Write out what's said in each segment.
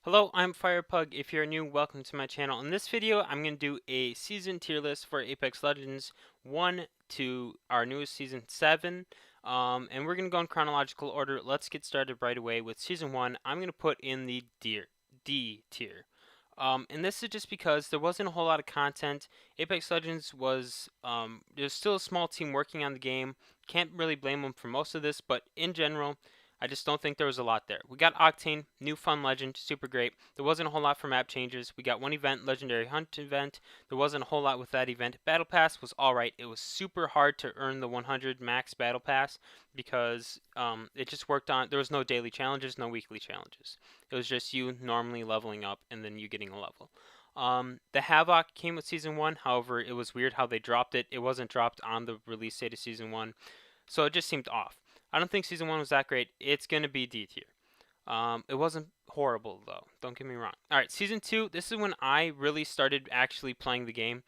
Hello, I'm Firepug. If you're new, welcome to my channel. In this video, I'm going to do a season tier list for Apex Legends 1 to our newest season 7. And we're going to go in chronological order. Let's get started right away with season 1. I'm going to put in the D tier. And this is just because there wasn't a whole lot of content. Apex Legends was, there's still a small team working on the game. Can't really blame them for most of this, but in general, I just don't think there was a lot there. We got Octane, new fun legend, super great. There wasn't a whole lot for map changes. We got one event, Legendary Hunt event. There wasn't a whole lot with that event. Battle Pass was alright. It was super hard to earn the 100 max Battle Pass because it just worked on, there was no daily challenges, no weekly challenges. It was just you normally leveling up and then you getting a level. The Havoc came with Season 1, however, it was weird how they dropped it. It wasn't dropped on the release date of Season 1, so it just seemed off. I don't think Season 1 was that great. It's going to be D tier. It wasn't horrible, though. Don't get me wrong. Alright, Season 2, this is when I really started actually playing the game.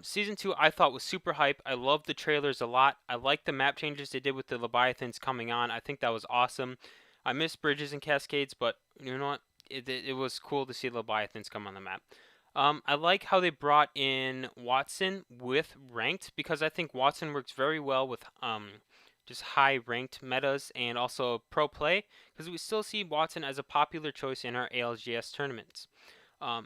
Season 2 I thought was super hype. I loved the trailers a lot. I liked the map changes they did with the Leviathans coming on. I think that was awesome. I miss bridges and cascades, but you know what? It was cool to see Leviathans come on the map. I like how they brought in Watson with ranked because I think Watson works very well with just high ranked metas and also pro play because we still see Watson as a popular choice in our ALGS tournaments.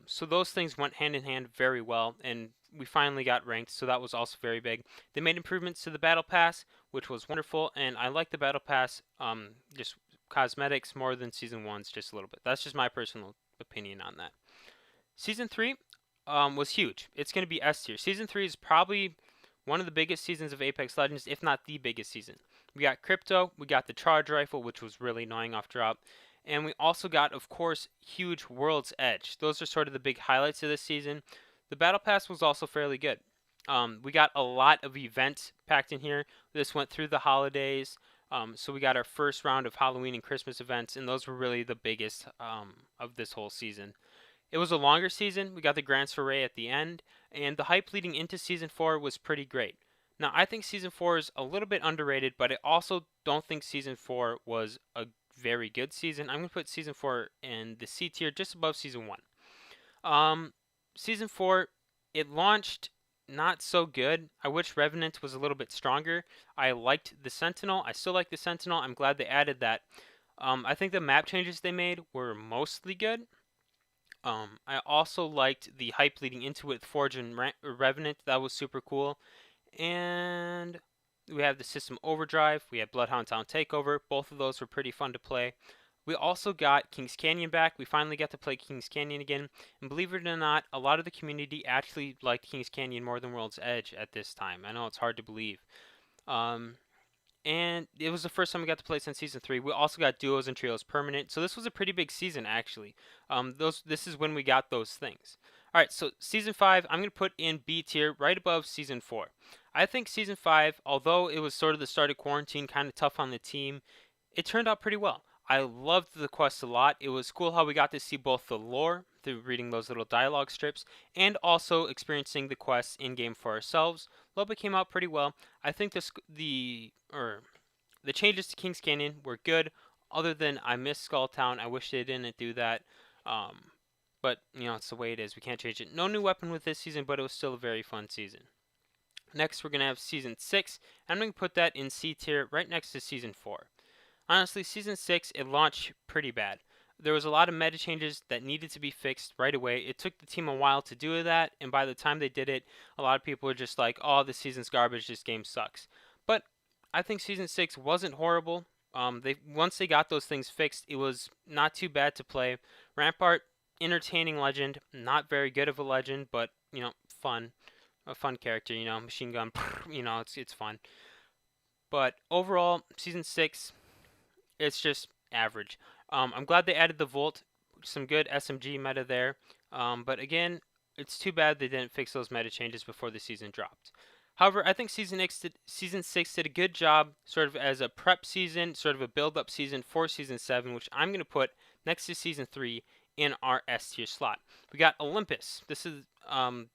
So those things went hand in hand very well, and we finally got ranked, so that was also very big. They made improvements to the Battle Pass, which was wonderful, and I like the Battle Pass just cosmetics more than Season 1's just a little bit. That's just my personal opinion on that. Season 3 was huge. It's going to be S tier. Season 3 is probably one of the biggest seasons of Apex Legends, if not the biggest season. We got Crypto, we got the Charge Rifle, which was really annoying off drop, and we also got, of course, huge World's Edge. Those are sort of the big highlights of this season. The Battle Pass was also fairly good. We got a lot of events packed in here. This went through the holidays, so we got our first round of Halloween and Christmas events, and those were really the biggest of this whole season. It was a longer season. We got the Grand Soiree at the end, and the hype leading into Season 4 was pretty great. Now, I think Season 4 is a little bit underrated, but I also don't think Season 4 was a very good season. I'm going to put Season 4 in the C tier, just above Season 1. Season 4, it launched not so good. I wish Revenant was a little bit stronger. I liked the Sentinel. I still like the Sentinel. I'm glad they added that. I think the map changes they made were mostly good. I also liked the hype leading into it, Forge and Revenant. That was super cool. And we have the System Overdrive. We had Bloodhound Town Takeover. Both of those were pretty fun to play. We also got Kings Canyon back. We finally got to play Kings Canyon again. And believe it or not, a lot of the community actually liked Kings Canyon more than World's Edge at this time. I know it's hard to believe. And it was the first time we got to play since Season 3. We also got duos and trios permanent, so this was a pretty big season actually. This is when we got those things. Alright, so Season 5, I'm going to put in B tier, right above Season 4. I think Season 5, although it was sort of the start of quarantine, kind of tough on the team, it turned out pretty well. I loved the quest a lot. It was cool how we got to see both the lore through reading those little dialogue strips and also experiencing the quests in game for ourselves. Loba came out pretty well. I think the changes to Kings Canyon were good. Other than I miss Skull Town, I wish they didn't do that. But you know, it's the way it is. We can't change it. No new weapon with this season, but it was still a very fun season. Next, we're gonna have Season 6. I'm gonna put that in C tier, right next to Season 4. Honestly, Season 6, it launched pretty bad. There was a lot of meta changes that needed to be fixed right away. It took the team a while to do that, and by the time they did it, a lot of people were just like, oh, this season's garbage, this game sucks. But I think Season 6 wasn't horrible. Once they got those things fixed, it was not too bad to play. Rampart, entertaining legend, not very good of a legend, but, you know, fun. A fun character, you know, machine gun, you know, it's fun. But overall, Season 6, it's just average. I'm glad they added the Volt, some good SMG meta there. But again, it's too bad they didn't fix those meta changes before the season dropped. However, I think Season 6 did a good job sort of as a prep season, sort of a build-up season for Season 7, which I'm going to put next to Season 3 in our S tier slot. We got Olympus. This is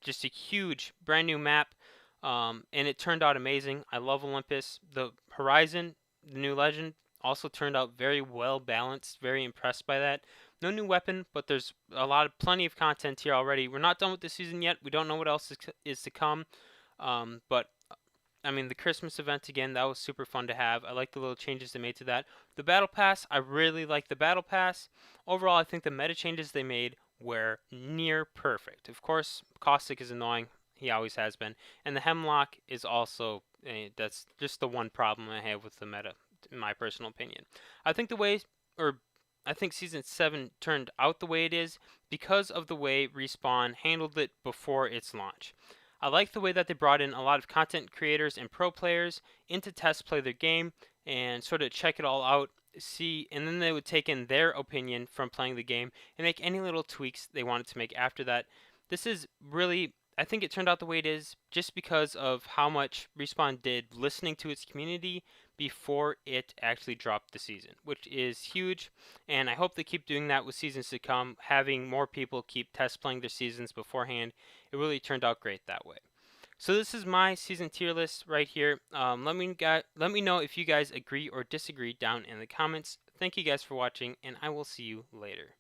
just a huge brand new map, and it turned out amazing. I love Olympus. The Horizon, the new legend, also turned out very well balanced. Very impressed by that. No new weapon, but there's plenty of content here already. We're not done with the season yet. We don't know what else is to come. But I mean, the Christmas event again, that was super fun to have. I like the little changes they made to that. The Battle Pass, I really like the Battle Pass. Overall, I think the meta changes they made were near perfect. Of course, Caustic is annoying. He always has been. And the Hemlock is also, that's just the one problem I have with the meta, in my personal opinion. I think or I think Season 7 turned out the way it is because of the way Respawn handled it before its launch. I like the way that they brought in a lot of content creators and pro players in to test play their game and sort of check it all out, and then they would take in their opinion from playing the game and make any little tweaks they wanted to make after that. This is really, I think it turned out the way it is just because of how much Respawn did listening to its community before it actually dropped the season, which is huge. And I hope they keep doing that with seasons to come, having more people keep test playing their seasons beforehand. It really turned out great that way. So this is my season tier list right here. Let me know if you guys agree or disagree down in the comments. Thank you guys for watching, and I will see you later.